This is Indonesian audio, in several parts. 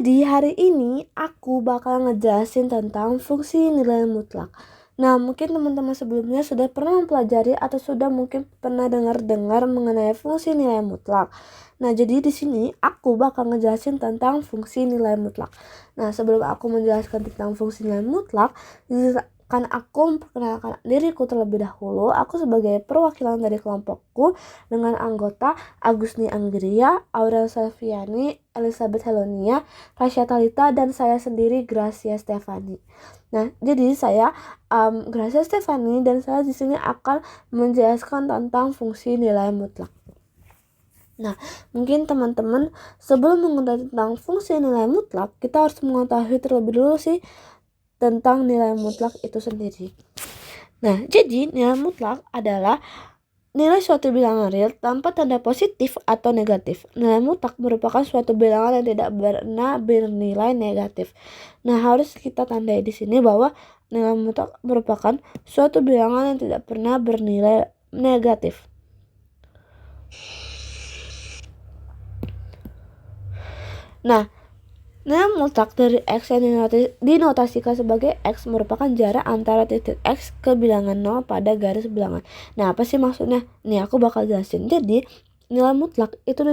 Jadi hari ini aku bakal ngejelasin tentang fungsi nilai mutlak. Nah, mungkin teman-teman sebelumnya sudah pernah mempelajari atau sudah mungkin pernah dengar-dengar mengenai fungsi nilai mutlak. Nah, jadi di sini aku bakal ngejelasin tentang fungsi nilai mutlak. Nah, sebelum aku menjelaskan tentang fungsi nilai mutlak, kan aku memperkenalkan diriku terlebih dahulu. Aku sebagai perwakilan dari kelompokku dengan anggota Agusni Anggria, Aurel Selviani, Elizabeth Helonia, Rasya Talita, dan saya sendiri Gracia Stefani. Nah, jadi saya Gracia Stefani dan saya di sini akan menjelaskan tentang fungsi nilai mutlak. Nah, mungkin teman-teman sebelum mengetahui tentang fungsi nilai mutlak, kita harus mengetahui terlebih dulu sih tentang nilai mutlak itu sendiri. Nah, jadi nilai mutlak adalah nilai suatu bilangan real tanpa tanda positif atau negatif. Nilai mutlak merupakan suatu bilangan yang tidak pernah bernilai negatif. Nah, harus kita tandai di sini bahwa nilai mutlak merupakan suatu bilangan yang tidak pernah bernilai negatif. Nah, nilai mutlak dari X yang dinotasikan sebagai X merupakan jarak antara titik X ke bilangan 0 pada garis bilangan. Nah, apa sih maksudnya? Nih, aku bakal jelasin. Jadi, nilai mutlak itu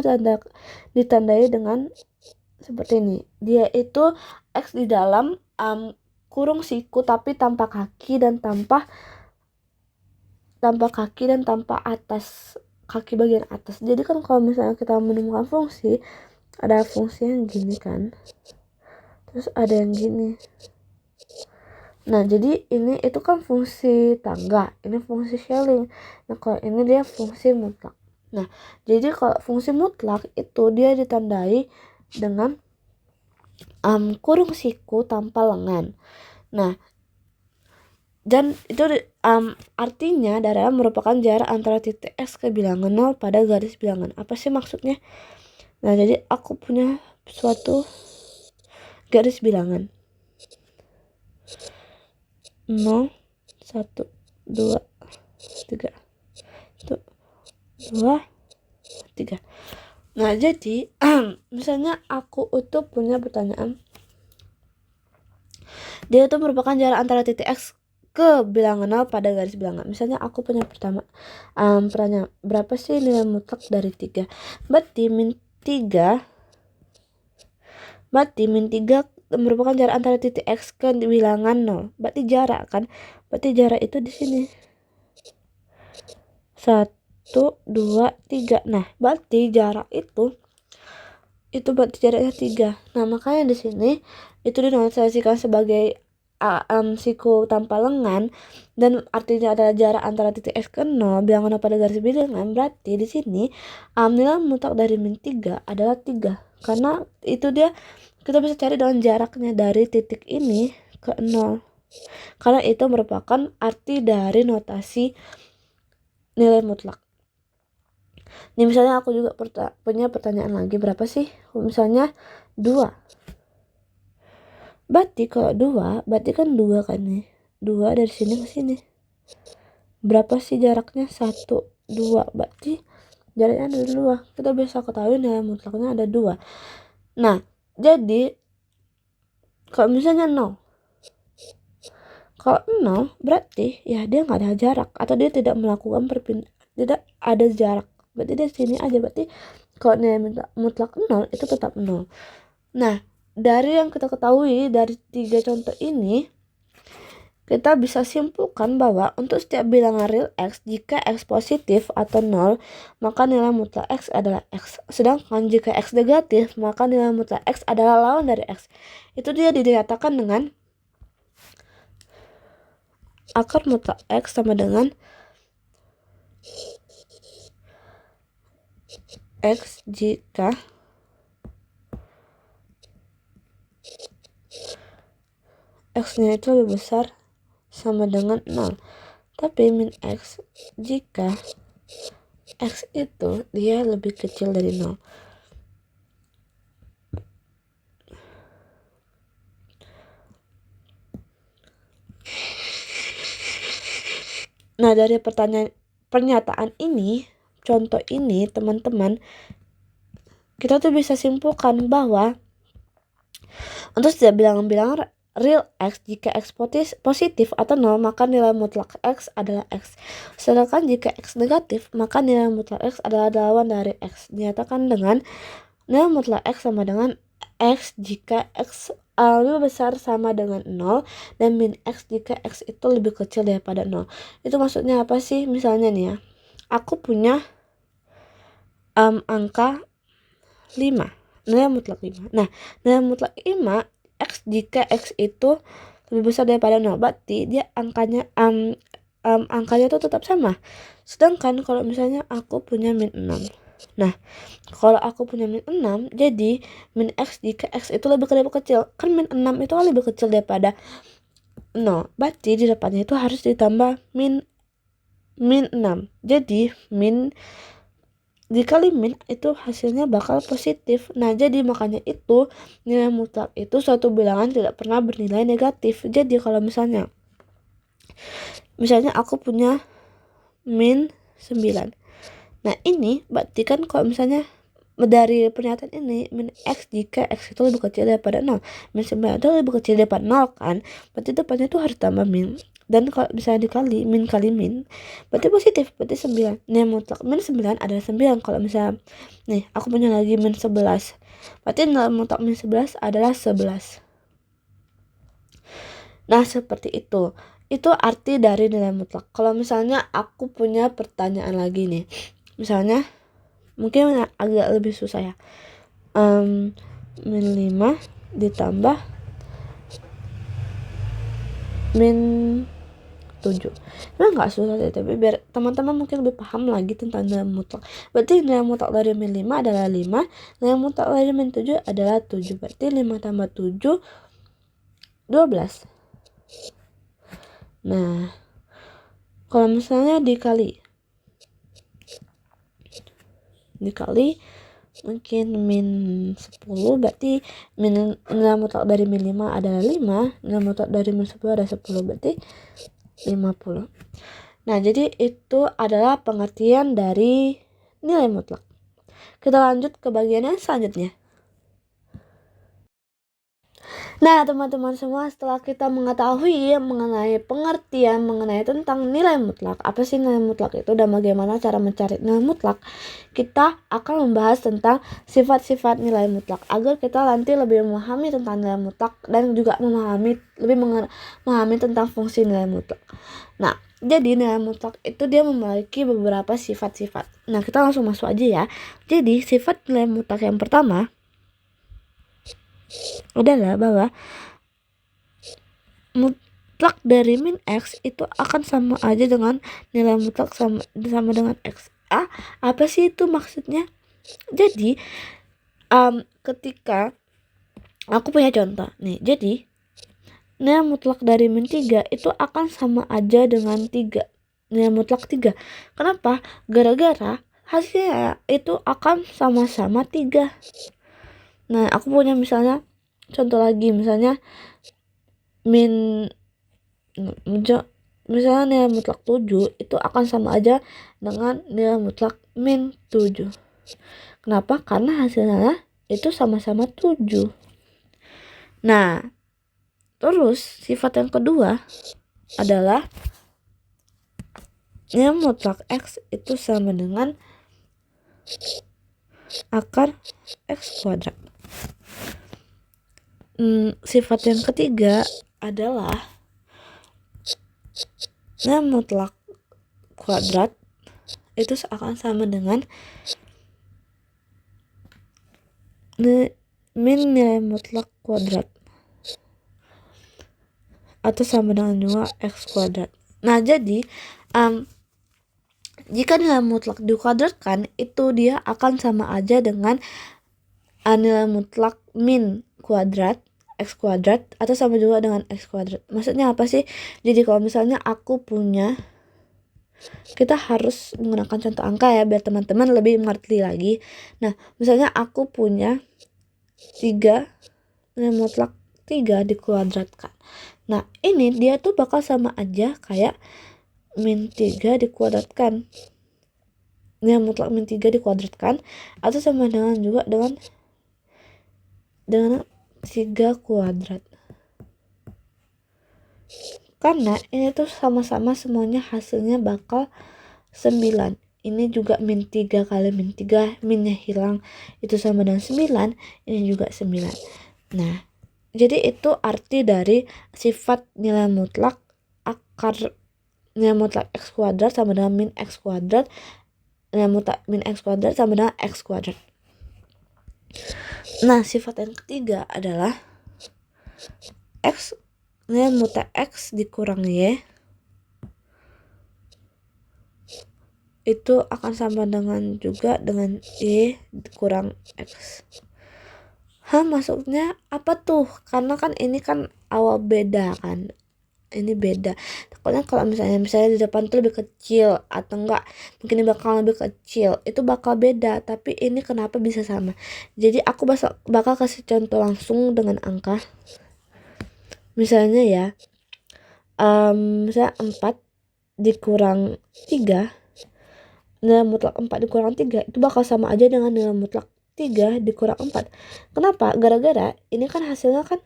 ditandai dengan seperti ini. Dia itu X di dalam kurung siku tapi tanpa kaki dan tanpa atas kaki bagian atas. Jadi kan kalau misalnya kita menemukan fungsi, ada fungsi yang gini kan, terus ada yang gini. Nah, jadi ini itu kan fungsi tangga, ini fungsi Schelling. Nah, kalau ini dia fungsi mutlak. Nah, jadi kalau fungsi mutlak itu dia ditandai dengan kurung siku tanpa lengan. Nah, dan itu artinya adalah merupakan jarak antara titik X ke bilangan 0 pada garis bilangan. Apa sih maksudnya? Nah, jadi aku punya suatu garis bilangan 0, 1, 2, 3, 1, 2, 3. Nah, jadi misalnya aku itu punya pertanyaan, dia itu merupakan jarak antara titik X ke bilangan 0 pada garis bilangan. Misalnya aku punya pertanyaan, berapa sih nilai mutlak dari 3? Berarti min 3 merupakan jarak antara titik X ke bilangan 0. Berarti jarak kan? Berarti jarak itu di sini 1, 2, 3. Nah, berarti jarak itu berarti jaraknya 3. Nah, makanya di sini itu dinotasikan sebagai siku tanpa lengan dan artinya adalah jarak antara titik X ke 0 bilangan pada garis bilangan. Berarti di sini nilai mutlak dari min 3 adalah 3. Karena itu dia kita bisa cari dengan jaraknya dari titik ini ke 0. Karena itu merupakan arti dari notasi nilai mutlak. Nih, misalnya aku juga punya pertanyaan lagi, berapa sih? Misalnya 2. Berarti kalau 2, berarti kan 2 kan nih. 2 dari sini ke sini. Berapa sih jaraknya? 1, 2. Berarti jaraknya ada 2. Kita bisa ketahui nilai mutlaknya ada 2. Nah, jadi kalau misalnya 0. Kalau 0 berarti ya dia nggak ada jarak atau dia tidak melakukan tidak ada jarak. Berarti di sini aja. Berarti kalau nilai mutlak 0 itu tetap 0. Nah, dari yang kita ketahui dari 3 contoh ini, kita bisa simpulkan bahwa untuk setiap bilangan real X, jika X positif atau 0, maka nilai mutlak X adalah X. Sedangkan jika X negatif, maka nilai mutlak X adalah lawan dari X. Itu dia dinyatakan dengan akar mutlak X sama dengan X jika X-nya itu lebih besar sama dengan 0. Tapi min X jika X itu dia lebih kecil dari 0. Nah, dari pernyataan ini, contoh ini teman-teman, kita tuh bisa simpulkan bahwa Untuk setiap bilangan-bilangan real X, jika X positif atau 0, maka nilai mutlak X adalah X. Sedangkan jika X negatif, maka nilai mutlak X adalah lawan dari X. Dinyatakan dengan nilai mutlak X sama dengan X jika X lebih besar sama dengan 0 dan min X jika X itu lebih kecil daripada 0. Itu maksudnya apa sih? Misalnya nih ya, aku punya angka 5, nilai mutlak 5. Nah, nilai mutlak 5 X jika X itu lebih besar daripada 0, berarti dia angkanya itu tetap sama. Sedangkan kalau misalnya aku punya min 6. Nah, kalau aku punya min 6, jadi min X jika X itu lebih kecil. Kan min 6 itu lebih kecil daripada 0. Berarti di depannya itu harus ditambah min 6. Jadi min dikali min itu hasilnya bakal positif. Nah, jadi makanya itu nilai mutlak itu suatu bilangan tidak pernah bernilai negatif. Jadi kalau misalnya aku punya min 9. Nah, ini berarti kan kalau misalnya dari pernyataan ini min X jika X itu lebih kecil daripada 0, min 9 itu lebih kecil daripada 0 kan, berarti depannya itu harus tambah min. Dan kalau misalnya dikali min kali min, berarti positif, berarti 9. Nilai mutlak min 9 adalah 9. Kalau misalnya nih aku punya lagi min 11, berarti nilai mutlak min 11 adalah 11. Nah, seperti itu arti dari nilai mutlak. Kalau misalnya aku punya pertanyaan lagi nih, misalnya mungkin agak lebih susah ya, min 5 ditambah min 7. Nah, nggak susah sih, tapi biar teman-teman mungkin lebih paham lagi tentang nilai mutlak. Berarti nilai mutlak dari min 5 adalah 5, nilai mutlak dari min 7 adalah 7. Berarti 5 tambah 7 12. Nah, kalau misalnya dikali mungkin min 10, berarti nilai mutlak dari min 5 adalah 5, nilai mutlak dari min 10 adalah 10, berarti 50. Nah, jadi itu adalah pengertian dari nilai mutlak. Kita lanjut ke bagian yang selanjutnya. Nah, teman-teman semua, setelah kita mengetahui mengenai pengertian mengenai tentang nilai mutlak, apa sih nilai mutlak itu dan bagaimana cara mencari nilai mutlak, kita akan membahas tentang sifat-sifat nilai mutlak agar kita nanti lebih memahami tentang nilai mutlak dan juga memahami tentang fungsi nilai mutlak. Nah, jadi nilai mutlak itu dia memiliki beberapa sifat-sifat. Nah, kita langsung masuk aja ya. Jadi sifat nilai mutlak yang pertama adalah bahwa mutlak dari min X itu akan sama aja dengan nilai mutlak sama dengan X. Apa sih itu maksudnya? Jadi ketika aku punya contoh nih, jadi nilai mutlak dari min 3 itu akan sama aja dengan 3, nilai mutlak 3. Kenapa? Gara-gara hasilnya itu akan sama-sama 3. Nah, aku punya misalnya contoh lagi, misalnya misalnya nilai mutlak 7 itu akan sama aja dengan nilai mutlak min 7. Kenapa? Karena hasilnya itu sama-sama 7. Nah, terus sifat yang kedua adalah nilai mutlak X itu sama dengan akar X kuadrat. Sifat yang ketiga adalah nilai mutlak kuadrat itu akan sama dengan min nilai mutlak kuadrat atau sama dengan juga X kuadrat. Nah, jadi jika nilai mutlak dikuadratkan, itu dia akan sama aja dengan nilai mutlak min kuadrat X kuadrat atau sama juga dengan X kuadrat. Maksudnya apa sih? Jadi kalau misalnya aku punya, kita harus menggunakan contoh angka ya biar teman-teman lebih mengerti lagi. Nah, misalnya aku punya 3, nilai mutlak 3 dikuadratkan. Nah, ini dia tuh bakal sama aja kayak min 3 dikuadratkan. Nilai mutlak min 3 dikuadratkan atau sama dengan juga dengan 3 kuadrat. Karena ini tuh sama-sama semuanya hasilnya bakal 9. Ini juga min 3 kali min 3, minnya hilang, itu sama dengan 9, ini juga 9. Nah, jadi itu arti dari sifat nilai mutlak akar nilai mutlak x kuadrat sama dengan min x kuadrat. Nilai mutlak min x kuadrat sama dengan x kuadrat. Nah, sifat yang ketiga adalah x nilai mutlak x dikurang y itu akan sama dengan juga dengan y dikurang x. Maksudnya apa tuh? Karena kan ini kan awal beda kan. Ini beda. Takutnya kalau misalnya di depan tuh lebih kecil atau enggak mungkin ini bakal lebih kecil, itu bakal beda. Tapi ini kenapa bisa sama? Jadi aku bakal kasih contoh langsung dengan angka. Misalnya ya, misalnya 4 dikurang 3, nilai mutlak 4 dikurang 3 itu bakal sama aja dengan nilai mutlak 3 dikurang 4. Kenapa? Gara-gara ini kan hasilnya kan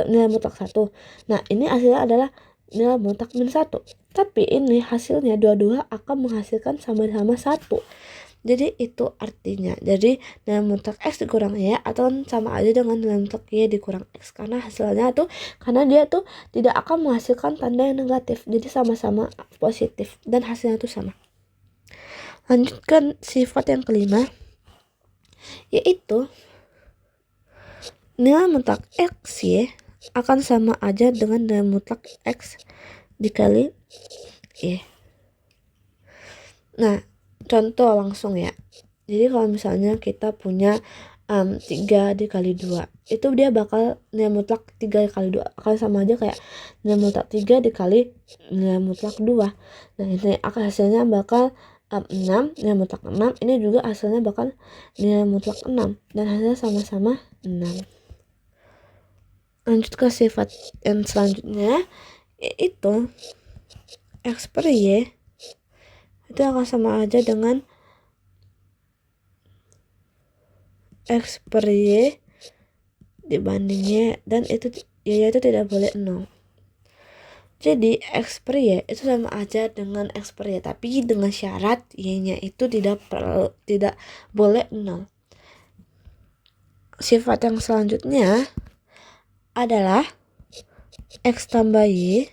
nilai mutlak 1. Nah, ini hasilnya adalah nilai mutlak min 1. Tapi ini hasilnya dua-dua akan menghasilkan sama-sama 1. Jadi itu artinya. Jadi nilai mutlak x dikurang y atau sama aja dengan nilai mutlak y dikurang x. Karena hasilnya tuh, karena dia tuh tidak akan menghasilkan tanda yang negatif. Jadi sama-sama positif dan hasilnya tuh sama. Lanjutkan sifat yang kelima, yaitu nilai mutlak x y akan sama aja dengan nilai mutlak x dikali y. Nah, contoh langsung ya. Jadi kalau misalnya kita punya 3 dikali 2, itu dia bakal nilai mutlak 3 kali 2 akan sama aja kayak nilai mutlak 3 dikali nilai mutlak 2. Nah, ini akan hasilnya bakal 6, nilai mutlak 6. Ini juga hasilnya bakal nilai mutlak 6 dan hasilnya sama-sama 6. Lanjut ke sifat yang selanjutnya, yaitu x per y itu akan sama aja dengan x per y dibanding y, dan itu y itu tidak boleh 0. Jadi x per y itu sama aja dengan x per y, tapi dengan syarat y-nya itu tidak boleh 0. Sifat yang selanjutnya adalah x tambah y,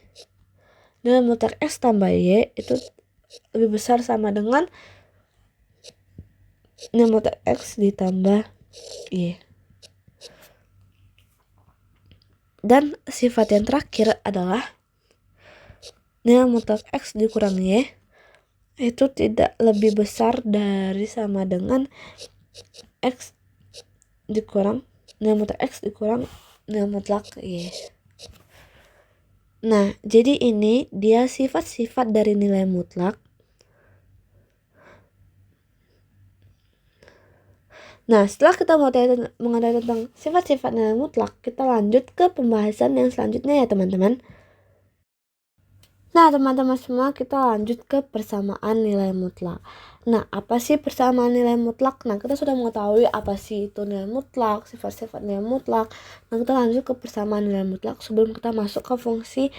nilai mutlak x tambah y itu lebih besar sama dengan nilai mutlak x ditambah y. Dan sifat yang terakhir adalah nilai mutlak x dikurang y itu tidak lebih besar dari sama dengan x dikurang nilai mutlak x dikurang nilai mutlak y. Nah, jadi ini dia sifat-sifat dari nilai mutlak. Nah, setelah kita mengetahui tentang sifat-sifat nilai mutlak, kita lanjut ke pembahasan yang selanjutnya ya teman-teman. Nah, teman-teman semua, kita lanjut ke persamaan nilai mutlak. Nah, apa sih persamaan nilai mutlak? Nah, kita sudah mengetahui apa sih itu nilai mutlak, sifat-sifat nilai mutlak. Nah, kita lanjut ke persamaan nilai mutlak sebelum kita masuk ke fungsi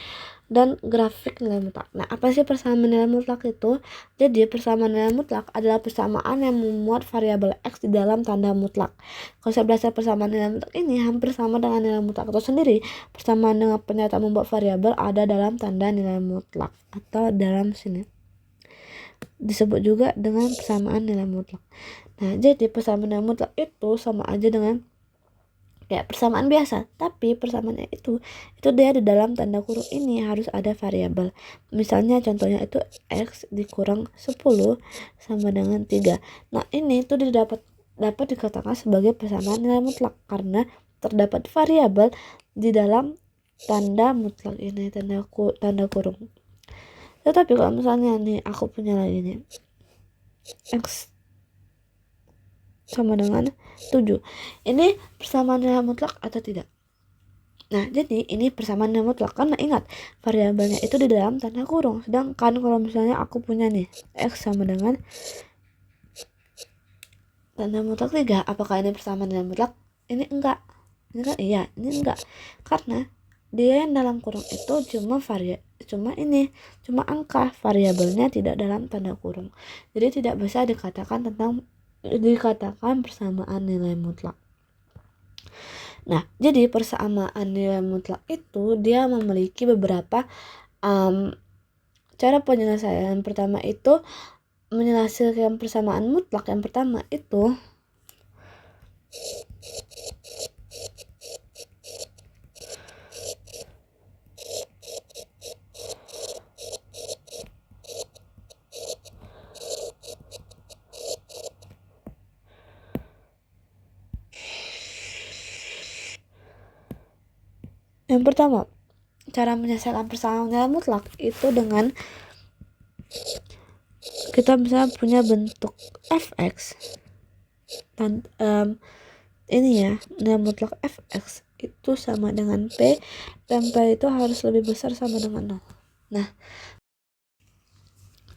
dan grafik nilai mutlak. Nah, apa sih persamaan nilai mutlak itu? Jadi, persamaan nilai mutlak adalah persamaan yang memuat variabel x di dalam tanda mutlak. Konsep dasar persamaan nilai mutlak ini hampir sama dengan nilai mutlak itu sendiri. Persamaan dengan pernyataan membuat variabel ada dalam tanda nilai mutlak atau dalam sini disebut juga dengan persamaan nilai mutlak. Nah, jadi persamaan nilai mutlak itu sama aja dengan kayak persamaan biasa, tapi persamaannya itu dia di dalam tanda kurung ini harus ada variabel. Misalnya contohnya itu x dikurang 10 sama dengan 3. Nah, ini tuh dapat dikatakan sebagai persamaan nilai mutlak karena terdapat variabel di dalam tanda mutlak ini, tanda kurung. Tetapi kalau misalnya nih aku punya lagi nih x sama dengan 7. Ini persamaan nilai mutlak atau tidak? Nah, jadi ini persamaan nilai mutlak karena ingat variabelnya itu di dalam tanda kurung. Sedangkan kalau misalnya aku punya nih x sama dengan tanda mutlak 3, apakah ini persamaan nilai mutlak? Ini enggak. Ini kan iya, ini enggak. Karena dia yang dalam kurung itu cuma angka, variabelnya tidak dalam tanda kurung. Jadi tidak bisa dikatakan persamaan nilai mutlak. Nah, jadi persamaan nilai mutlak itu dia memiliki beberapa cara penyelesaian. Pertama itu menyelesaikan persamaan mutlak. Yang pertama itu cara menyelesaikan persamaan nilai mutlak itu dengan kita bisa punya bentuk fx dan ini ya, nilai mutlak fx itu sama dengan p, dan p itu harus lebih besar sama dengan 0.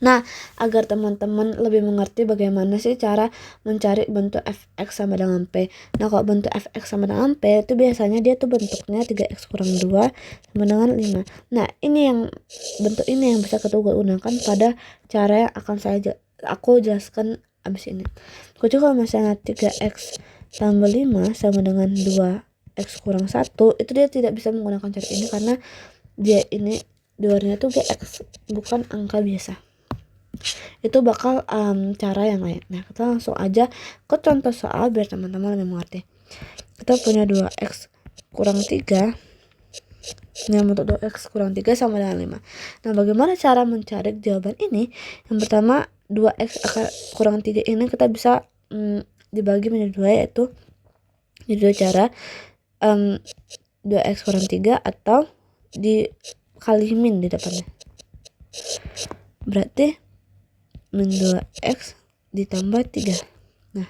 Nah, agar teman-teman lebih mengerti bagaimana sih cara mencari bentuk fx sama dengan p. Nah, kalau bentuk fx sama dengan p itu biasanya dia tuh bentuknya 3x kurang 2 sama dengan 5. Nah, bentuk ini yang bisa kita gunakan pada cara yang akan aku jelaskan abis ini. Jadi kalau misalnya 3x tambah 5 sama dengan 2x kurang 1, itu dia tidak bisa menggunakan cara ini karena dia ini luarnya tuh gx, bukan angka biasa. Itu bakal cara yang lain. Nah, kita langsung aja ke contoh soal biar teman-teman lebih mengerti. Kita punya 2x kurang 3. Nah, untuk 2x kurang 3 sama dengan 5. Nah, bagaimana cara mencari jawaban ini? Yang pertama, 2x kurang 3 ini kita bisa dibagi menjadi 2, yaitu di dua cara, 2x kurang 3 atau dikali min di depannya. Berarti min 2x ditambah 3. Nah,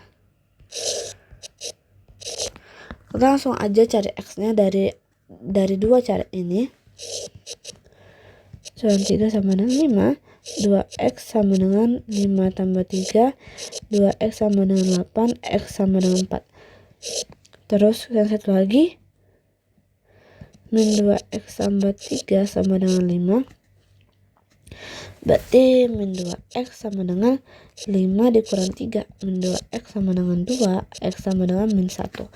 kita langsung aja cari x-nya dari dua cara ini. 3 sama dengan 5, 2x sama dengan 5 tambah 3, 2x sama dengan 8, x sama dengan 4. Terus yang satu lagi, min 2x tambah 3 sama dengan 5. Berarti min 2x sama dengan 5 dikurang 3. Min 2x sama dengan 2, x sama dengan min 1.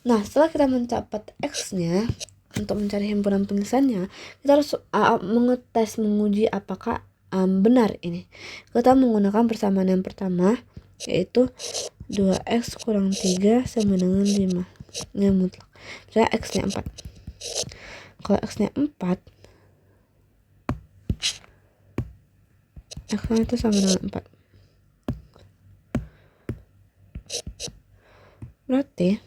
Nah, setelah kita mencapai x-nya, untuk mencari himpunan penyelesaiannya, kita harus menguji apakah benar ini. Kita menggunakan persamaan yang pertama, yaitu 2x kurang 3 sama dengan 5. Ini mutlak. Misalnya x-nya 4. Kalau x-nya 4, x-nya itu sama dengan 4. Berarti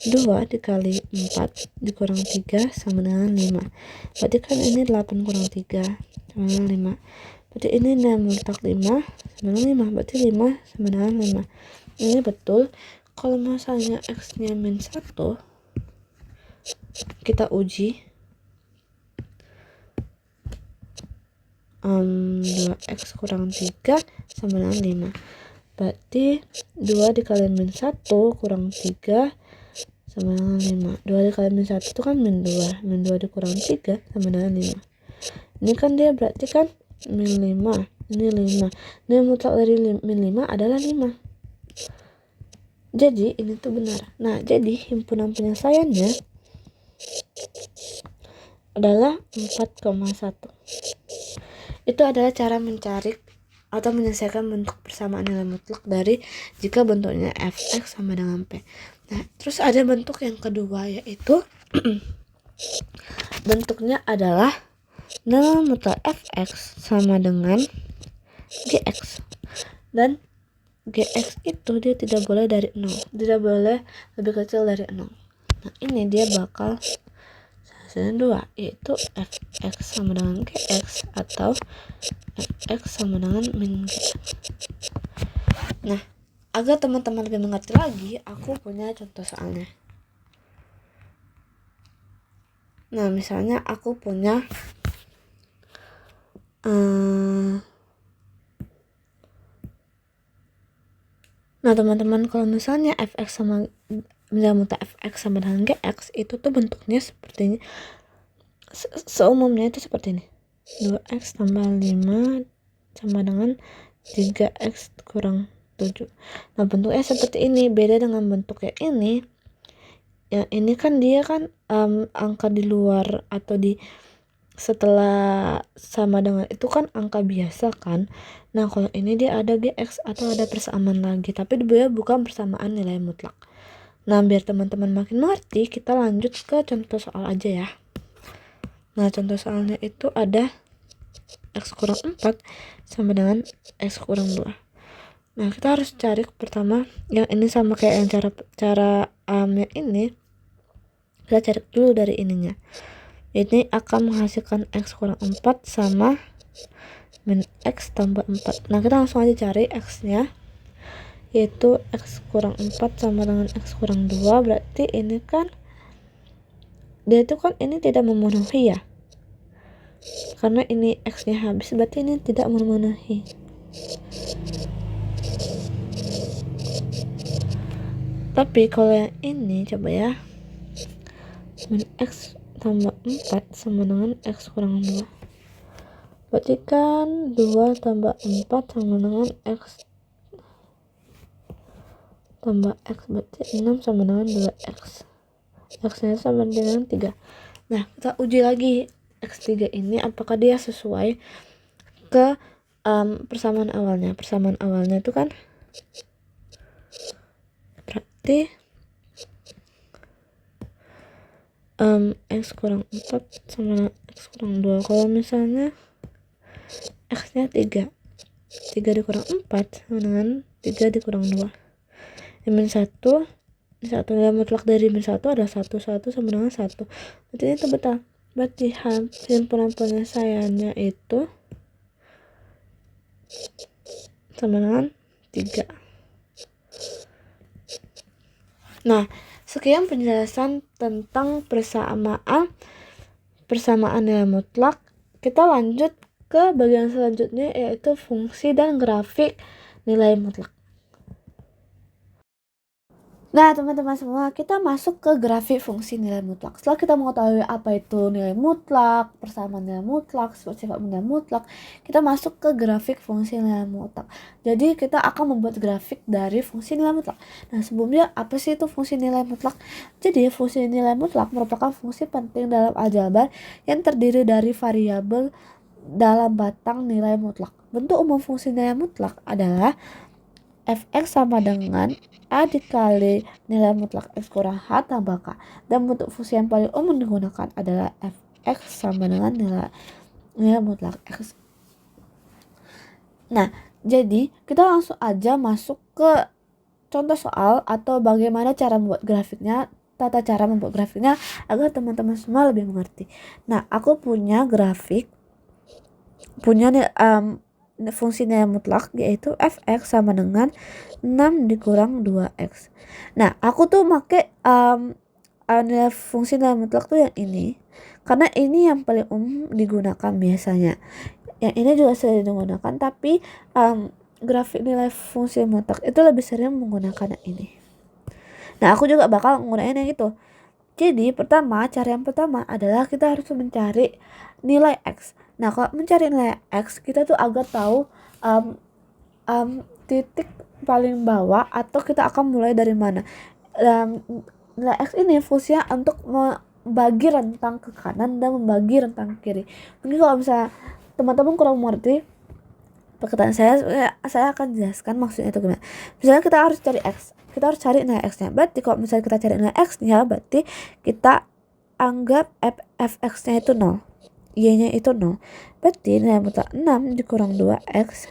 2 dikali 4 dikurang 3 sama dengan 5. Berarti kan ini 8 kurang 3 sama dengan 5. Berarti ini nilai mutlak 5 sama dengan 5. Berarti 5 sama dengan 5. Ini betul. Kalau misalnya x-nya min 1, kita uji 2x kurang 3 sama dengan 5. Berarti 2 dikali min 1 kurang 3 sama dengan 5. 2 dikali min 1 itu kan min 2. Min 2 dikurang 3 sama dengan 5. Ini kan dia berarti kan min 5. Ini 5. Ini mutlak dari min 5 adalah 5. Jadi ini tuh benar. Nah, jadi himpunan penyelesaiannya adalah 4,1. Itu adalah cara mencari atau menyelesaikan bentuk persamaan nilai mutlak dari jika bentuknya fx sama dengan p. Nah, terus ada bentuk yang kedua, yaitu bentuknya adalah nilai mutlak fx sama dengan gx. Dan gx itu dia tidak boleh dari 0, tidak boleh lebih kecil dari 0. Nah, ini dia bakal hasilnya 2, yaitu fx sama dengan gx atau fx sama dengan min gx. Nah, agar teman-teman lebih mengerti lagi, aku punya contoh soalnya. Nah, misalnya aku punya nah teman-teman, kalau misalnya fx sama nilai mutlak fx sama dengan gx itu tuh bentuknya seperti ini. Seumumnya itu seperti ini. 2x tambah 5 sama dengan 3x kurang 7. Nah, bentuknya seperti ini. Beda dengan bentuk yang ini. Yang ini kan dia kan angka di luar atau di setelah sama dengan itu kan angka biasa kan. Nah, kalau ini dia ada gx atau ada persamaan lagi, tapi dia bukan persamaan nilai mutlak. Nah, biar teman-teman makin mengerti, kita lanjut ke contoh soal aja ya. Nah, contoh soalnya itu ada x kurang 4 sama dengan x kurang 2. Nah, kita harus cari pertama yang ini sama kayak yang cara yang ini. Kita cari dulu dari ininya. Ini akan menghasilkan x kurang 4 sama min x tambah 4. Nah, kita langsung aja cari x-nya, yaitu x kurang 4 sama dengan x kurang 2. Berarti ini kan dia itu kan ini tidak memenuhi ya, karena ini x-nya habis, berarti ini tidak memenuhi. Tapi kalau yang ini coba ya, min x tambah 4 sama dengan x kurang 2. Berarti kan 2 tambah 4 sama dengan x tambah x, berarti 6 sama dengan 2x. X-nya sama dengan 3. Nah, kita uji lagi x3 ini apakah dia sesuai ke persamaan awalnya. Persamaan awalnya itu kan berarti x kurang 4 sama dengan x kurang 2. Kalau misalnya x-nya 3 dikurang 4 sama dengan 3 dikurang 2. Min 1 nilai mutlak dari min 1 adalah 1 sama dengan 1. Berarti itu betul. Berarti himpunan penyelesaiannya itu sama dengan 3. Nah, sekian penjelasan tentang persamaan nilai mutlak. Kita lanjut ke bagian selanjutnya, yaitu fungsi dan grafik nilai mutlak. Nah, teman-teman semua, kita masuk ke grafik fungsi nilai mutlak. Setelah kita mengetahui apa itu nilai mutlak, persamaan nilai mutlak, sifat nilai mutlak, kita masuk ke grafik fungsi nilai mutlak. Jadi, kita akan membuat grafik dari fungsi nilai mutlak. Nah, sebelumnya, apa sih itu fungsi nilai mutlak? Jadi, fungsi nilai mutlak merupakan fungsi penting dalam aljabar yang terdiri dari variabel dalam batang nilai mutlak. Bentuk umum fungsi nilai mutlak adalah fx sama dengan a dikali nilai mutlak x kurang h tambah k. Dan bentuk fungsi yang paling umum digunakan adalah fx sama dengan nilai mutlak x. Nah, jadi kita langsung aja masuk ke contoh soal atau bagaimana cara membuat grafiknya, tata cara membuat grafiknya agar teman-teman semua lebih mengerti. Nah, aku punya grafik, fungsi nilai mutlak, yaitu fx sama dengan 6 dikurang 2x. Nah, aku tuh pakai nilai fungsi nilai mutlak tuh yang ini, karena ini yang paling umum digunakan biasanya. Yang ini juga sering digunakan, tapi grafik nilai fungsi mutlak itu lebih sering menggunakan yang ini. Nah, aku juga bakal menggunakan yang itu. Jadi, cara yang pertama adalah kita harus mencari nilai x. Nah, kalau mencari nilai x, kita tuh agar tahu titik paling bawah atau kita akan mulai dari mana. Nilai x ini fungsinya untuk membagi rentang ke kanan dan membagi rentang ke kiri. Mungkin kalau misalnya teman-teman kurang mengerti perkataan saya akan jelaskan maksudnya itu gimana. Misalnya kita harus cari x, kita harus cari nilai x-nya. Berarti kalau misalnya kita cari nilai x-nya, berarti kita anggap fx-nya itu 0, y-nya itu 0. Berarti nilai mutlak 6 dikurang 2x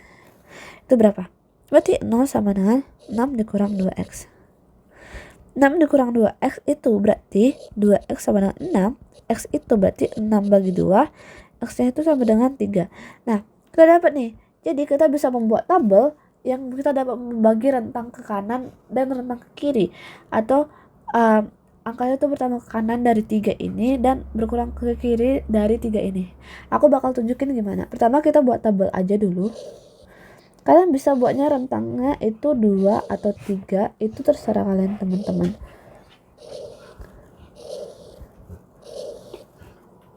itu berapa? Berarti 0 sama dengan 6 dikurang 2x. 6 dikurang 2x itu berarti 2x sama dengan 6. X itu berarti 6 bagi 2. X-nya itu sama dengan 3. Nah, kita dapat nih. Jadi kita bisa membuat tabel yang kita dapat membagi rentang ke kanan dan rentang ke kiri. Atau angkanya itu pertama ke kanan dari 3 ini dan berkurang ke kiri dari 3 ini. Aku bakal tunjukin gimana. Pertama kita buat tabel aja dulu. Kalian bisa buatnya rentangnya itu 2 atau 3, itu terserah kalian teman-teman.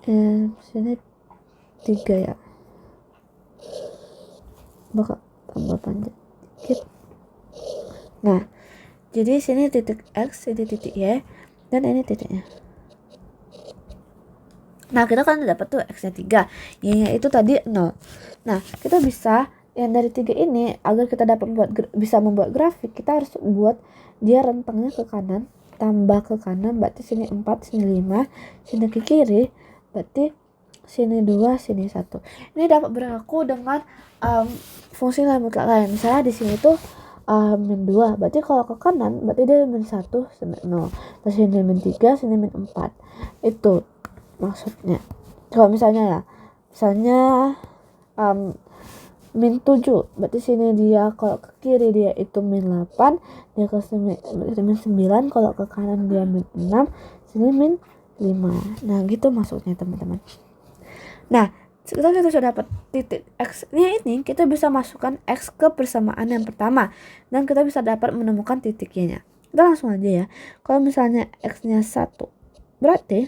Sini 3 ya, bakal tambah panjang dikit. Nah, jadi sini titik X, ini titik Y, dan ini titiknya. Nah, kita kan dapat tuh X-nya 3, Y-nya itu tadi 0. Nah, kita bisa yang dari 3 ini, agar kita dapat bisa membuat grafik, kita harus buat dia rentangnya ke kanan, tambah ke kanan, berarti sini 4, sini 5, sini ke kiri, berarti sini 2, sini 1. Ini dapat berlaku dengan fungsi nilai mutlak lain. Misalnya di sini tuh min 2, berarti kalau ke kanan berarti dia min 1 sampai 0, terus sini min 3, sini min 4. Itu maksudnya. Kalau misalnya min 7, berarti sini dia kalau ke kiri dia itu min 8, dia ke sini min 9, kalau ke kanan dia min 6, sini min 5. Nah, gitu maksudnya teman-teman. Nah, kita sudah dapat titik X-nya ini, kita bisa masukkan X ke persamaan yang pertama, dan kita bisa dapat menemukan titik Y-nya. Kita langsung aja ya. Kalau misalnya X-nya 1, berarti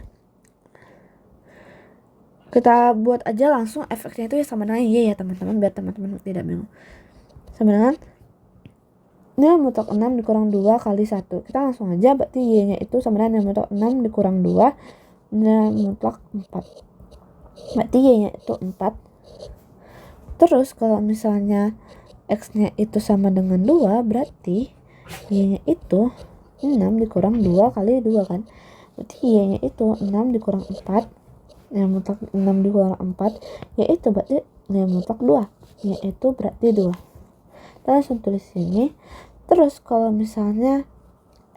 kita buat aja langsung efeknya itu ya sama dengan Y ya teman-teman, biar teman-teman tidak bingung. Sama dengan nilai mutlak 6 dikurang 2 kali 1. Kita langsung aja, berarti Y-nya itu sama dengan nilai mutlak 6 dikurang 2 nilai mutlak 4. Berarti Y-nya itu 4. Terus kalau misalnya X-nya itu sama dengan 2, berarti Y-nya itu 6 dikurang 2 kali 2 kan. Berarti Y-nya itu 6 dikurang 4, nilai mutlak 6 dikurang 4, yaitu berarti nilai mutlak 2, yaitu berarti 2. Kita langsung tulis sini. Terus kalau misalnya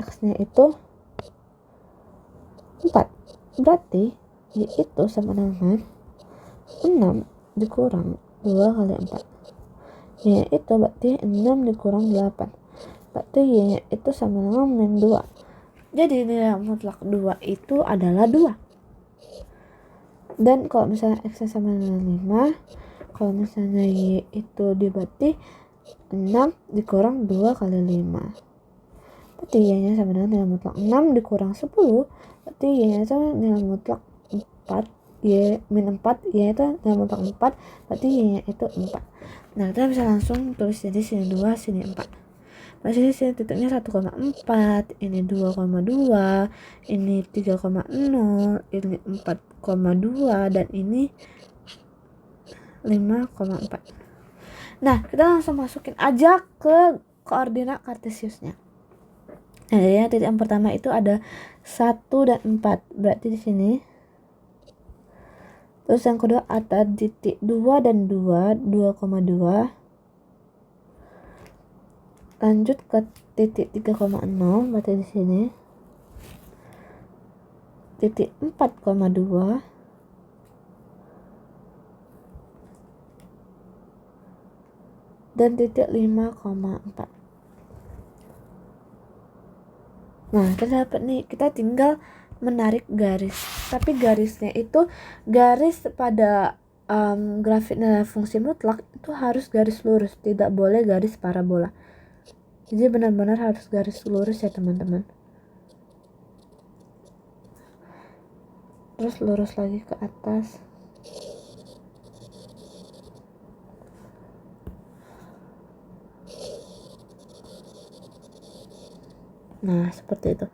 X-nya itu 4, berarti Y itu sama dengan 6 dikurang 2 kali 4, Y itu berarti 6 dikurang 8, berarti Y nya itu sama dengan min 2. Jadi nilai mutlak 2 itu adalah 2. Dan kalau misalnya X nya sama dengan 5, kalau misalnya Y itu berarti 6 dikurang 2 kali 5, berarti Y nya sama dengan nilai mutlak 6 dikurang 10, berarti Y nya sama nilai mutlak 4, Y min 4, Y itu nilai mutlak 4, berarti Y nya itu 4. Nah, kita bisa langsung tulis jadi sini 2, sini 4. Masih sini titiknya 1,4, ini 2,2, ini 3,0, ini 4,2, dan ini 5,4. Nah, kita langsung masukin aja ke koordinat kartesiusnya. Nah, jadi titik yang pertama itu ada 1 dan 4, berarti di sini. Terus yang kedua ada titik 2 dan 2, 2,2. Lanjut ke titik 3,0, berarti di sini. Titik 4,2. Dan titik 5,4. Nah, kita dapat nih, kita tinggal menarik garis. Tapi garisnya itu garis pada grafik nilai fungsi mutlak itu harus garis lurus, tidak boleh garis parabola. Jadi benar-benar harus garis lurus ya teman-teman. Terus lurus lagi ke atas. Nah, seperti itu.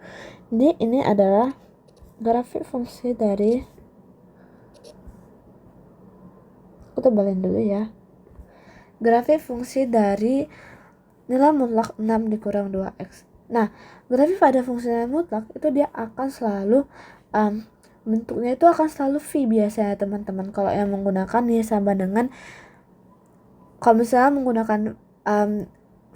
Jadi ini adalah grafik fungsi dari, aku tebalin dulu ya, grafik fungsi dari nilai mutlak 6 dikurang 2x. Nah, grafik pada fungsi nilai mutlak itu dia akan selalu bentuknya itu akan selalu V biasanya teman-teman. Kalau yang menggunakan ya sama dengan, kalau misalnya menggunakan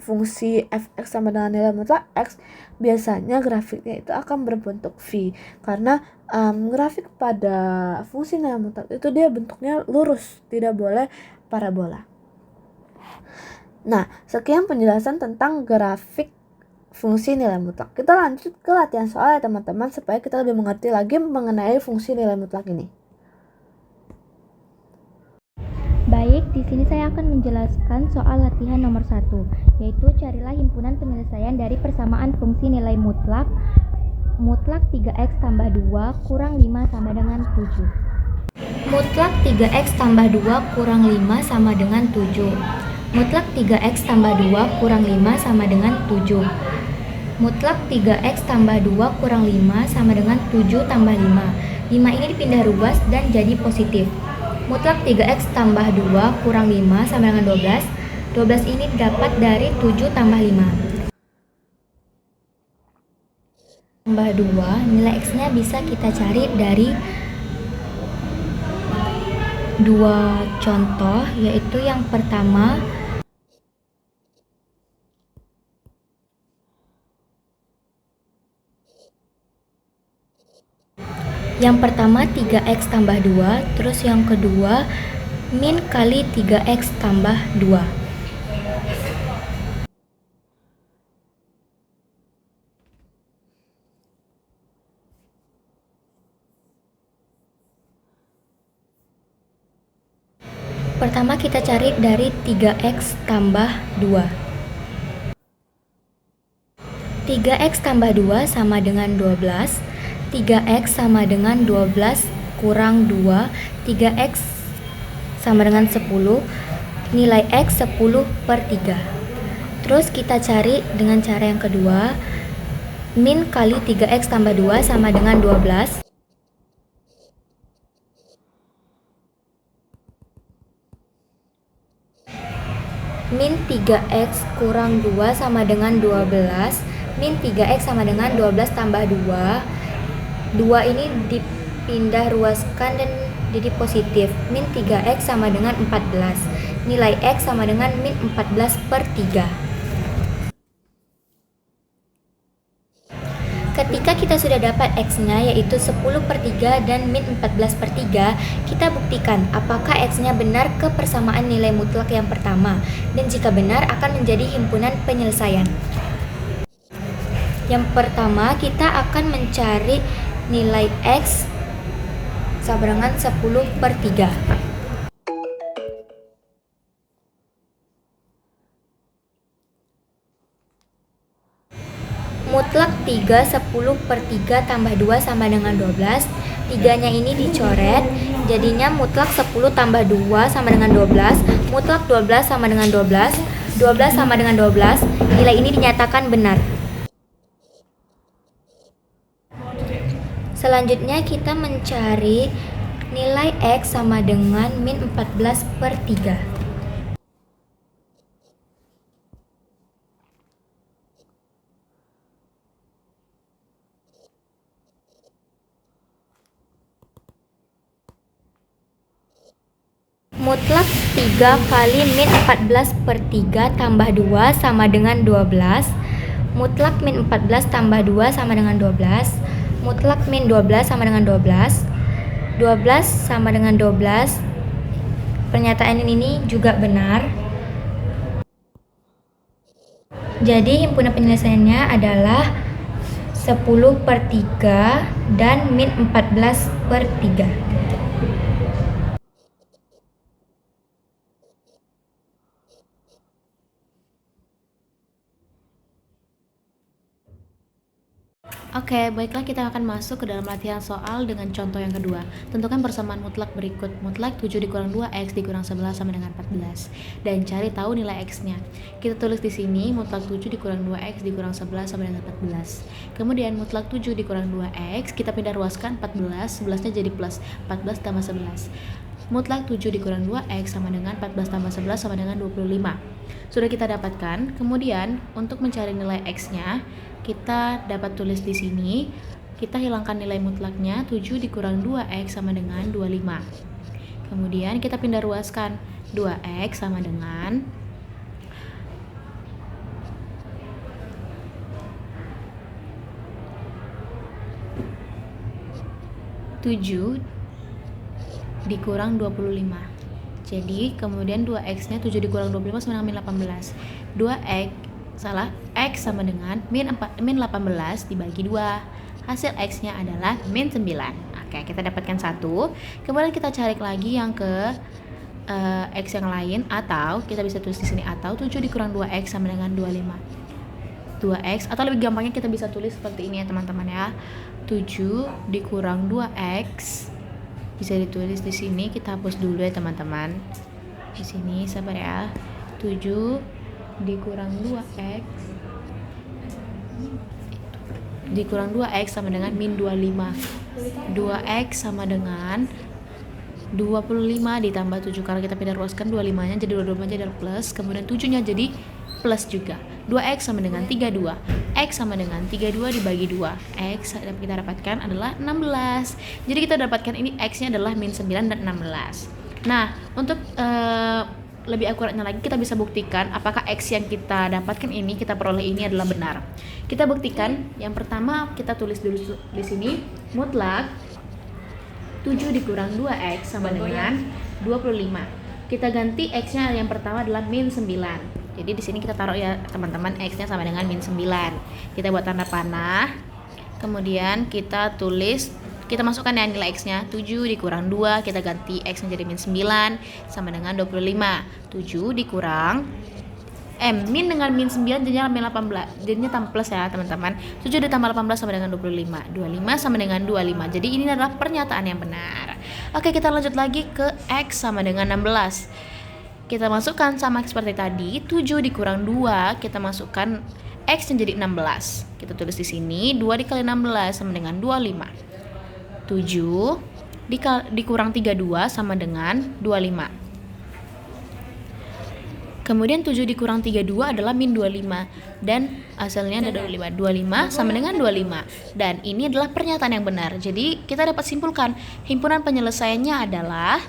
fungsi fx sama dengan nilai mutlak x, biasanya grafiknya itu akan berbentuk V, karena grafik pada fungsi nilai mutlak itu dia bentuknya lurus, tidak boleh parabola. Nah, sekian penjelasan tentang grafik fungsi nilai mutlak. Kita lanjut ke latihan soal ya teman-teman, supaya kita lebih mengerti lagi mengenai fungsi nilai mutlak ini. Baik, di sini saya akan menjelaskan soal latihan nomor 1, yaitu carilah himpunan penyelesaian dari persamaan fungsi nilai mutlak 3x tambah 2 kurang 5 sama dengan 7. Mutlak 3x tambah 2 kurang 5 sama dengan 7. Mutlak 3x tambah 2 kurang 5 sama dengan 7. Mutlak 3x tambah 2 kurang 5 sama dengan 7 tambah 5. 5 ini dipindah ruas dan jadi positif. Mutlak 3x tambah 2 kurang 5 sama dengan 12. 12 ini dapat dari 7 tambah 5. Tambah 2, nilai x-nya bisa kita cari dari dua contoh, yaitu yang pertama Yang pertama 3x tambah 2, terus yang kedua min kali 3x tambah 2. Pertama kita cari dari 3x tambah 2. 3x tambah 2 sama dengan 12. 3x sama dengan 12 kurang 2. 3x sama dengan 10. Nilai x 10 per 3. Terus kita cari dengan cara yang kedua. Min kali 3x tambah 2 sama dengan 12. Min 3x kurang 2 sama dengan 12. Min 3x sama dengan 12 tambah 2. 2 ini dipindah ruaskan dan jadi positif. Min 3x sama dengan 14. Nilai x sama dengan min 14 per 3. Ketika kita sudah dapat x-nya yaitu 10 per 3 dan min 14 per 3, kita buktikan apakah x-nya benar ke persamaan nilai mutlak yang pertama, dan jika benar akan menjadi himpunan penyelesaian. Yang pertama kita akan mencari nilai x sama dengan 10 per 3. Mutlak 3 10 per 3 tambah 2 sama dengan 12. 3-nya ini dicoret, jadinya mutlak 10 tambah 2 sama dengan 12. Mutlak 12 sama dengan 12. 12 sama dengan 12. Nilai ini dinyatakan benar. Selanjutnya kita mencari nilai x sama dengan min 14 per 3. Mutlak 3 kali min 14 per 3 tambah 2 sama dengan 12. Mutlak min 14 tambah 2 sama dengan 12. Mutlak min 12 sama dengan 12. 12 sama dengan 12. Pernyataan ini juga benar. Jadi himpunan penyelesaiannya adalah 10 per 3 dan min 14 per 3. Oke, baiklah kita akan masuk ke dalam latihan soal dengan contoh yang kedua. Tentukan persamaan mutlak berikut. Mutlak 7 dikurang 2x dikurang 11 sama dengan 14. Dan cari tahu nilai x-nya. Kita tulis di sini mutlak 7 dikurang 2x dikurang 11 sama dengan 14. Kemudian mutlak 7 dikurang 2x, kita pindah ruaskan 14, 11-nya jadi plus 14 tambah 11. Mutlak 7 dikurang 2x sama dengan 14 tambah 11 sama dengan 25. Sudah kita dapatkan. Kemudian untuk mencari nilai x-nya, kita dapat tulis di sini, kita hilangkan nilai mutlaknya, 7 dikurang 2x sama dengan 25. Kemudian kita pindah ruaskan, 2x sama dengan 7 dikurang 25. Jadi kemudian 2x nya 7 dikurang 25 sama dengan min 18. 2x sama dengan min 18 dibagi 2. Hasil x nya adalah min 9. Oke, kita dapatkan 1. Kemudian kita cari lagi yang ke x yang lain, atau kita bisa tulis di sini atau 7 dikurang 2x sama dengan 25. 2x, atau lebih gampangnya kita bisa tulis seperti ini ya teman-teman ya. 7 dikurang 2x Bisa ditulis di sini, kita hapus dulu ya teman-teman. Di sini sabar ya. 7 dikurang 2x dikurang 2x sama dengan min 25. 2x sama dengan 25 ditambah 7, karena kita pindah ruaskan 25 nya jadi 25 jadi plus, kemudian 7 nya jadi plus juga. 2x sama dengan 32. X sama dengan 32 dibagi 2. X yang kita dapatkan adalah 16. Jadi kita dapatkan ini X nya adalah min 9 dan 16. Nah, untuk lebih akuratnya lagi, kita bisa buktikan apakah X yang kita dapatkan ini, kita peroleh ini adalah benar. Kita buktikan. Yang pertama kita tulis dulu di sini, mutlak 7 dikurang 2x sama dengan 25. Kita ganti X-nya yang pertama adalah min 9. Jadi di sini kita taruh ya teman-teman, X-nya sama dengan min 9. Kita buat tanda panah. Kemudian kita tulis, kita masukkan ya nilai X-nya, 7 dikurang 2, kita ganti X-nya jadi min 9 sama dengan 25. 7 dikurang min dengan min 9 jadinya min 18. Jadinya tambah plus ya teman-teman. 7 ditambah 18 sama dengan 25. 25 sama dengan 25. Jadi ini adalah pernyataan yang benar. Oke, kita lanjut lagi ke X sama dengan 16. Kita masukkan sama seperti tadi, 7 dikurang 2, kita masukkan X yang jadi 16. Kita tulis di sini, 2 dikali 16 sama dengan 25. 7 dikurang 32 sama dengan 25. Kemudian 7 dikurang 32 adalah min 25. Dan hasilnya ada 25. 25 sama dengan 25. Dan ini adalah pernyataan yang benar. Jadi kita dapat simpulkan, himpunan penyelesaiannya adalah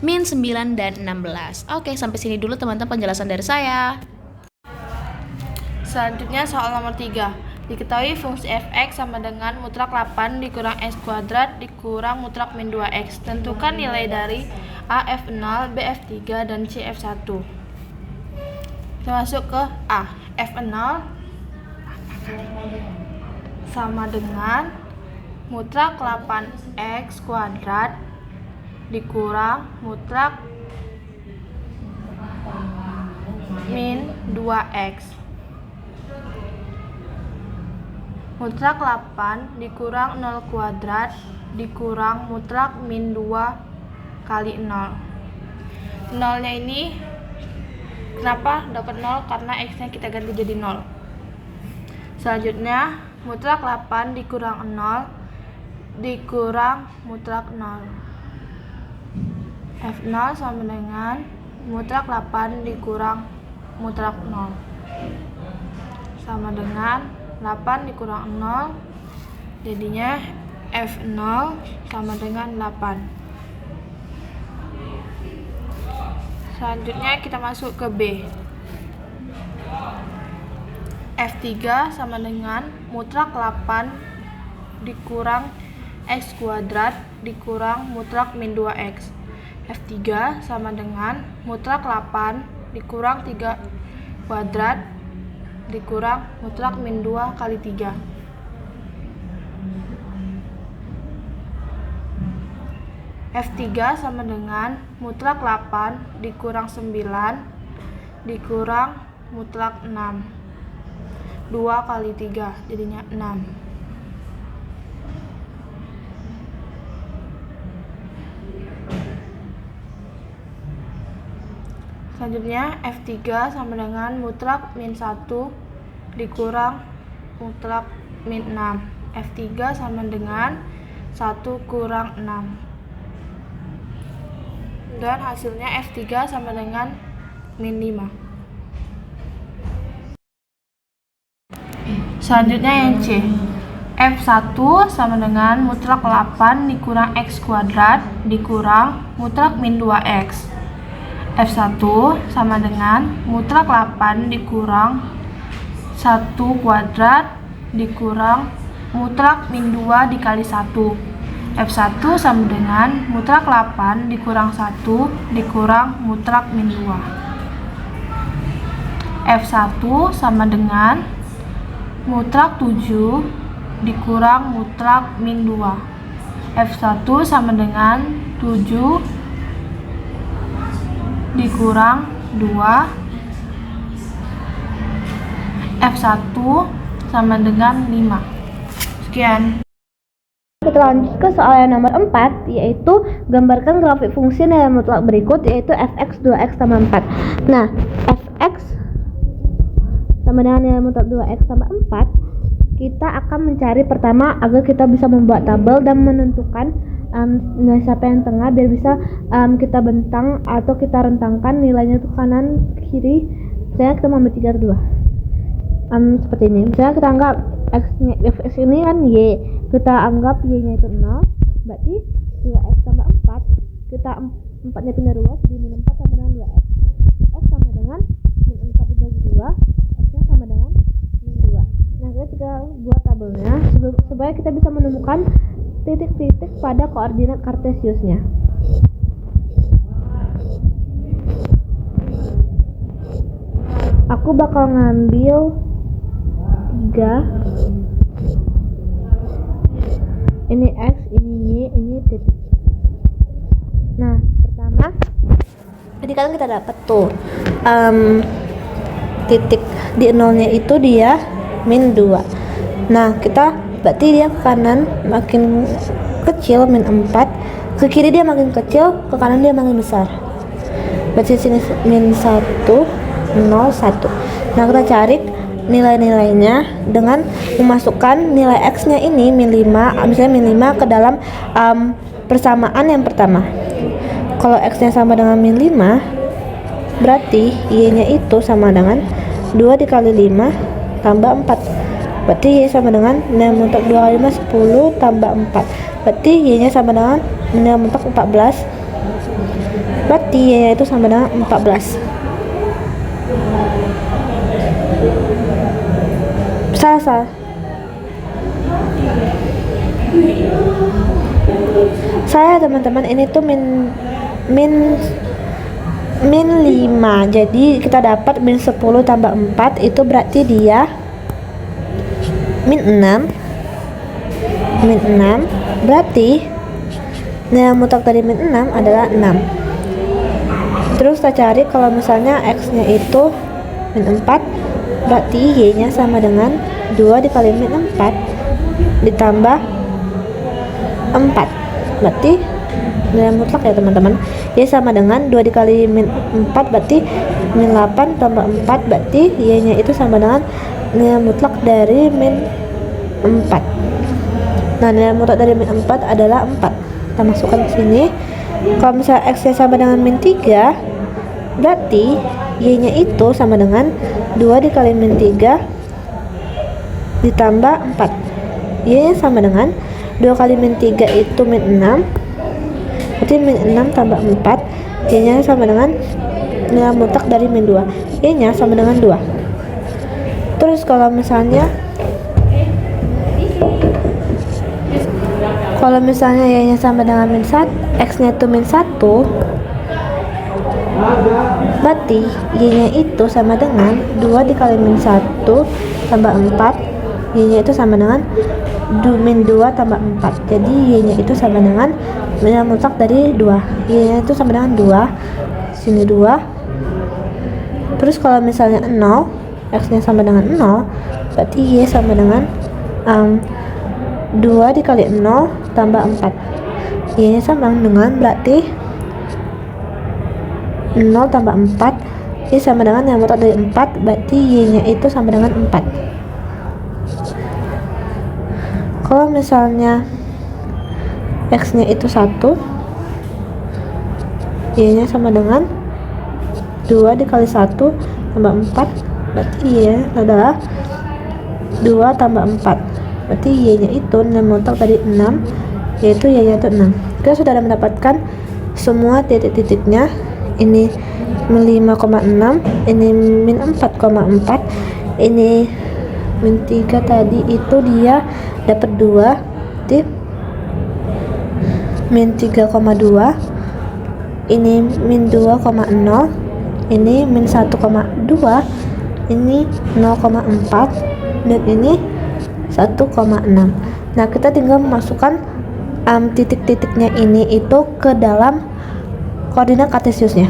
min 9 dan 16. Oke, sampai sini dulu teman-teman penjelasan dari saya. Selanjutnya soal nomor 3. Diketahui fungsi fx sama dengan mutlak 8 dikurang x kuadrat dikurang mutlak min 2x. Tentukan nilai dari A f0, B f3, dan C f1. Kita masuk ke A. F0 sama dengan mutlak 8x kuadrat dikurang mutlak min 2x. Mutlak 8 dikurang 0 kuadrat dikurang mutlak min 2 kali 0. 0 nya ini kenapa dapat 0? Karena x nya kita ganti jadi 0. Selanjutnya mutlak 8 dikurang 0 dikurang mutlak 0. F0 sama dengan mutlak 8 dikurang mutlak 0 sama dengan 8 dikurang 0, jadinya F0 sama dengan 8. Selanjutnya kita masuk ke B. F3 sama dengan mutlak 8 dikurang x kuadrat dikurang mutlak min 2x. F3 sama dengan mutlak 8 dikurang 3 kuadrat dikurang mutlak min 2 kali 3. F3 sama dengan mutlak 8 dikurang 9 dikurang mutlak 6. 2 kali 3 jadinya 6. Selanjutnya F3 sama dengan mutlak min 1 dikurang mutlak min 6. F3 sama dengan 1 kurang 6. Dan hasilnya F3 sama dengan min 5. Selanjutnya yang C. F1 sama dengan mutlak 8 dikurang x kuadrat dikurang mutlak min 2x. F1 sama dengan mutlak 8 dikurang 1 kuadrat dikurang mutlak min 2 dikali 1. F1 sama dengan mutlak 8 dikurang 1 dikurang mutlak min 2. F1 sama dengan mutlak 7 dikurang mutlak min 2. F1 sama dengan 7 dikurang 2. F1 sama dengan 5. Sekian. Kita lanjut ke soal yang nomor 4, yaitu gambarkan grafik fungsi nilai mutlak berikut, yaitu fx 2x tambah 4. Nah, fx sama dengan nilai mutlak 2x tambah 4, kita akan mencari pertama agar kita bisa membuat tabel dan menentukan nilai siapa yang tengah, biar bisa kita bentang atau kita rentangkan nilainya ke kanan kiri. Misalnya kita mau 3 atau 2, seperti ini. Misalnya kita anggap x-nya, fx ini kan y, kita anggap y-nya itu 0, berarti 2x tambah 4, kita 4-nya pindah 2, jadi min 4 sama dengan 2x. X sama dengan min 4 dibagi 2, x-nya sama dengan min 2. Nah, kita buat tabelnya supaya kita bisa menemukan titik-titik pada koordinat kartesiusnya. Aku bakal ngambil 3, ini x, ini y, ini titik. Nah, pertama tadi kan kita dapat tuh titik di nolnya itu dia min 2. Nah, kita berarti dia ke kanan makin kecil min 4, ke kiri dia makin kecil, ke kanan dia makin besar. Berarti sini min 1, 0, 1. Nah, kita cari nilai-nilainya dengan memasukkan nilai x-nya ini min 5, misalnya min 5 ke dalam persamaan yang pertama. Kalau x-nya sama dengan min 5, berarti y-nya itu sama dengan 2 dikali 5 tambah 4. Berarti y sama dengan nilai mutlak 2 kali 5, 10 tambah 4. Berarti y-nya sama dengan nilai mutlak 14. Berarti y-nya itu sama dengan 14. Salah. Saya teman-teman, ini tuh min 5. Jadi kita dapat min 10 tambah 4 itu berarti dia min 6. Berarti nilai mutlak dari min 6 adalah 6. Terus kita cari kalau misalnya x-nya itu min 4, berarti y-nya sama dengan 2 dikali min 4 ditambah 4. Berarti nilai mutlak ya teman-teman, y sama dengan 2 dikali min 4 berarti min 8 tambah 4, berarti y-nya itu sama dengan nilai mutlak dari min 4. Nah, nilai mutlak dari min 4 adalah 4. Kita masukkan ke sini. Kalau misalnya x-nya sama dengan min 3, berarti y-nya itu sama dengan 2 dikali min 3 ditambah 4. Y-nya sama dengan 2 kali min 3 itu min 6. Berarti min 6 tambah 4. Y-nya sama dengan nilai mutlak dari min 2. Y-nya sama dengan 2. Terus kalau misalnya y-nya sama dengan min 1, x-nya itu min 1, berarti y-nya itu sama dengan 2 dikali min 1 tambah 4. Y-nya itu sama dengan min 2 tambah 4. Jadi y-nya itu sama dengan nilai mutlak dari 2. Y-nya itu sama dengan 2. Sini 2. Terus kalau misalnya 0, x-nya sama dengan 0, berarti y sama dengan 2 dikali 0 tambah 4. Y-nya sama dengan berarti 0 tambah 4, y sama dengan yang mutlak dari 4, berarti y-nya itu sama dengan 4. Kalau misalnya x-nya itu 1, y-nya sama dengan 2 dikali 1 tambah 4, berarti y adalah 2 tambah 4. Berarti y-nya itu nilai mutlak dari 6, yaitu y-nya itu 6. Kita sudah mendapatkan semua titik-titiknya. Ini min 5,6, ini min 4,4, ini min 3 tadi itu dia dapat 2, di min 3,2, ini min 2,0, ini min 1,2, ini 0,4, dan ini 1,6. Nah, kita tinggal memasukkan titik-titiknya ini itu ke dalam koordinat kartesiusnya.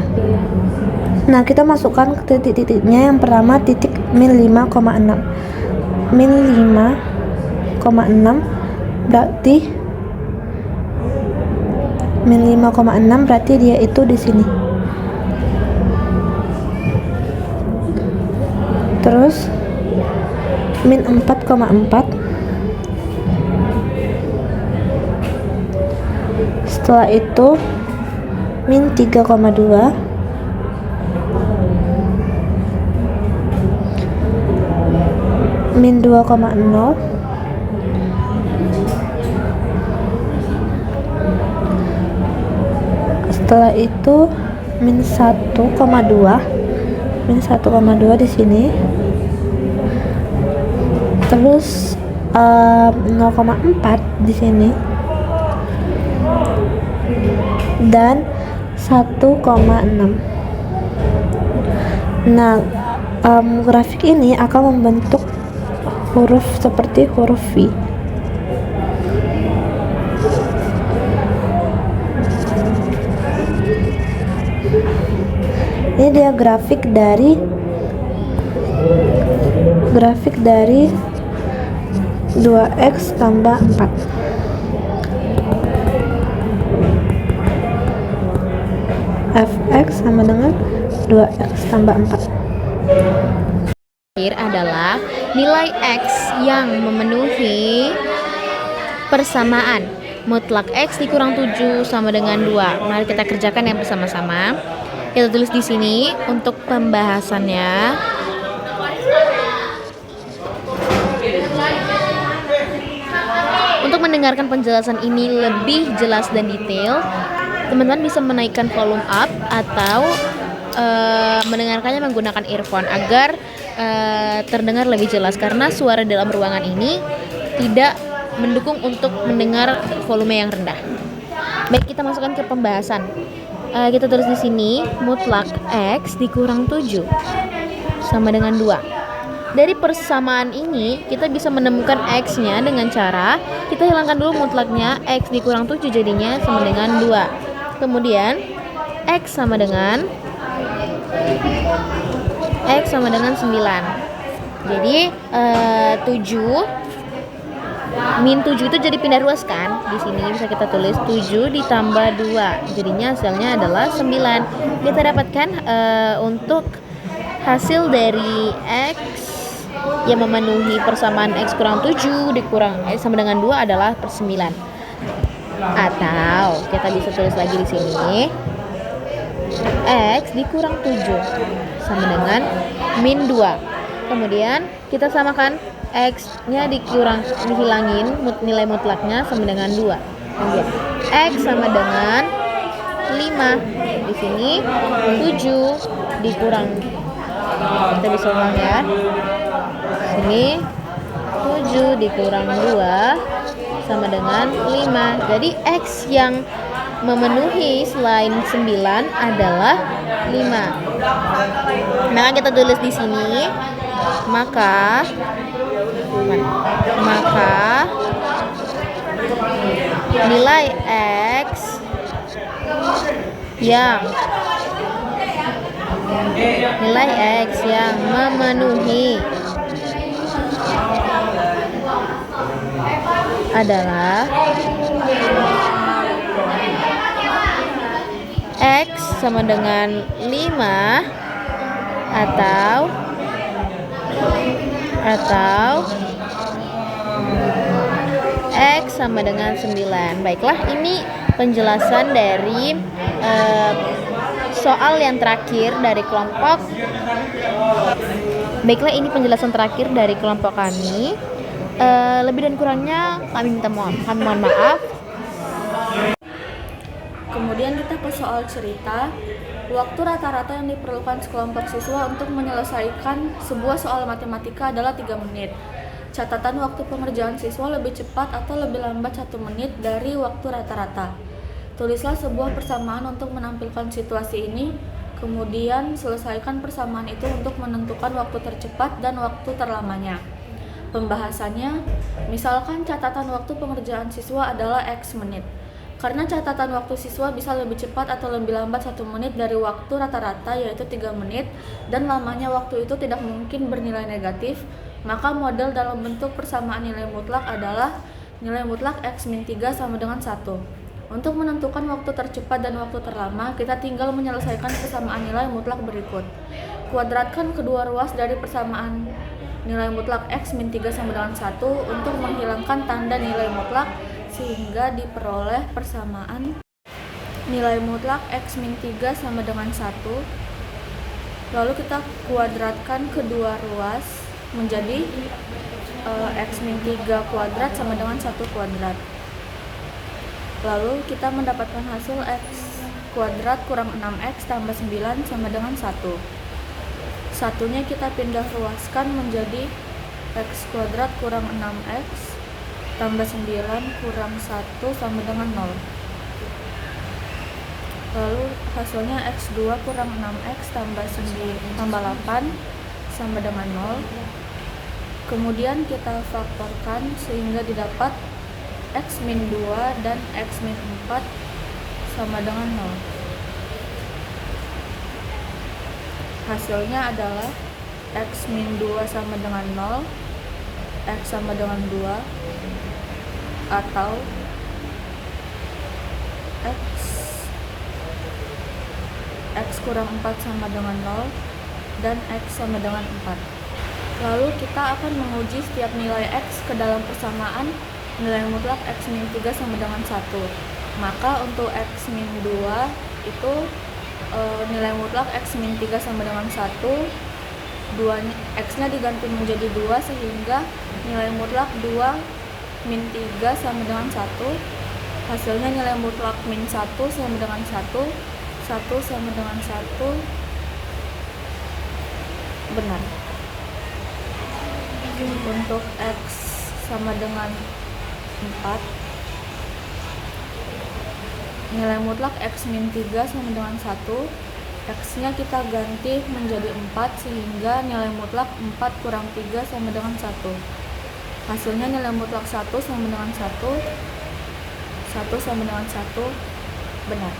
Nah, kita masukkan ke titik-titiknya. Yang pertama titik min 5,6. Min 5,6 berarti min 5,6 berarti dia itu di sini. Terus min 4,4. Setelah itu min 3,2. Min 2,0. Setelah itu min 1,2. Min 1,2 di sini. Terus 0,4 di sini. Dan 1,6. Nah, grafik ini akan membentuk huruf seperti huruf V. Ini dia grafik dari 2x tambah 4. Fx sama dengan 2x tambah 4. Terakhir adalah nilai X yang memenuhi persamaan mutlak X dikurang 7 sama dengan 2. Mari kita kerjakan yang bersama-sama. Kita tulis di sini untuk pembahasannya. Untuk mendengarkan penjelasan ini lebih jelas dan detail, teman-teman bisa menaikkan volume up atau mendengarkannya menggunakan earphone agar terdengar lebih jelas, karena suara dalam ruangan ini tidak mendukung untuk mendengar volume yang rendah. Baik, kita masukkan ke pembahasan. Kita tulis di sini mutlak X dikurang 7 sama dengan 2. Dari persamaan ini kita bisa menemukan X-nya dengan cara kita hilangkan dulu mutlaknya. X dikurang 7 jadinya sama dengan 2. Kemudian X sama dengan 9. Jadi 7 min 7 itu jadi pindah ruas kan? Di sini bisa kita tulis 7 ditambah 2. Jadinya hasilnya adalah 9. Kita dapatkan untuk hasil dari X yang memenuhi persamaan X kurang 7 dikurang X sama dengan 2 adalah 9. Atau kita bisa tulis lagi di sini X dikurang 7 sama dengan min 2. Kemudian kita samakan X-nya dihilangin nilai mutlaknya sama dengan 2. Kemudian X sama dengan 5. Di sini 7 dikurang, kita bisa ulang ya. Sini 7 dikurang 2 sama dengan 5. Jadi X yang memenuhi selain 9 adalah 5. Maka kita tulis di sini maka nilai X yang memenuhi adalah X sama dengan 5 atau X sama dengan 9. Baiklah, ini penjelasan dari soal yang terakhir dari kelompok. Baiklah, ini penjelasan terakhir dari kelompok kami. Lebih dan kurangnya kami mohon maaf. Kemudian kita ke soal cerita. Waktu rata-rata yang diperlukan sekelompok siswa untuk menyelesaikan sebuah soal matematika adalah 3 menit. Catatan waktu pengerjaan siswa lebih cepat atau lebih lambat 1 menit dari waktu rata-rata. Tulislah sebuah persamaan untuk menampilkan situasi ini, kemudian selesaikan persamaan itu untuk menentukan waktu tercepat dan waktu terlamanya. Pembahasannya, misalkan catatan waktu pengerjaan siswa adalah X menit. Karena catatan waktu siswa bisa lebih cepat atau lebih lambat 1 menit dari waktu rata-rata yaitu 3 menit dan lamanya waktu itu tidak mungkin bernilai negatif, maka model dalam bentuk persamaan nilai mutlak adalah nilai mutlak X min 3 sama dengan 1. Untuk menentukan waktu tercepat dan waktu terlama, kita tinggal menyelesaikan persamaan nilai mutlak berikut. Kuadratkan kedua ruas dari persamaan nilai mutlak X min 3 sama dengan 1 untuk menghilangkan tanda nilai mutlak sehingga diperoleh persamaan nilai mutlak X min 3 sama dengan 1. Lalu kita kuadratkan kedua ruas menjadi X min 3 kuadrat sama dengan 1 kuadrat. Lalu kita mendapatkan hasil X kuadrat kurang 6X tambah 9 sama dengan 1. Satunya kita pindah ruaskan menjadi X kuadrat kurang 6X tambah 9 kurang 1 sama dengan 0. Lalu hasilnya X2 kurang 6X tambah 8 sama dengan 0. Kemudian kita faktorkan sehingga didapat X min 2 dan X min 4 sama dengan 0. Hasilnya adalah X min 2 sama dengan 0, X sama dengan 2, atau X kurang 4 sama dengan 0 dan X sama dengan 4. Lalu kita akan menguji setiap nilai X ke dalam persamaan nilai mutlak X min 3 sama dengan 1. Maka untuk X min 2 itu nilai mutlak X min 3 sama dengan 1, X nya diganti menjadi 2 sehingga nilai mutlak 2 min 3 sama dengan 1. Hasilnya nilai mutlak min 1 sama dengan 1 sama dengan 1 benar. Untuk X sama dengan 4, nilai mutlak X min 3 sama dengan 1, X nya kita ganti menjadi 4 sehingga nilai mutlak 4 kurang 3 sama dengan 1. Hasilnya nilai mutlak 1 sama dengan 1 sama dengan 1 benar.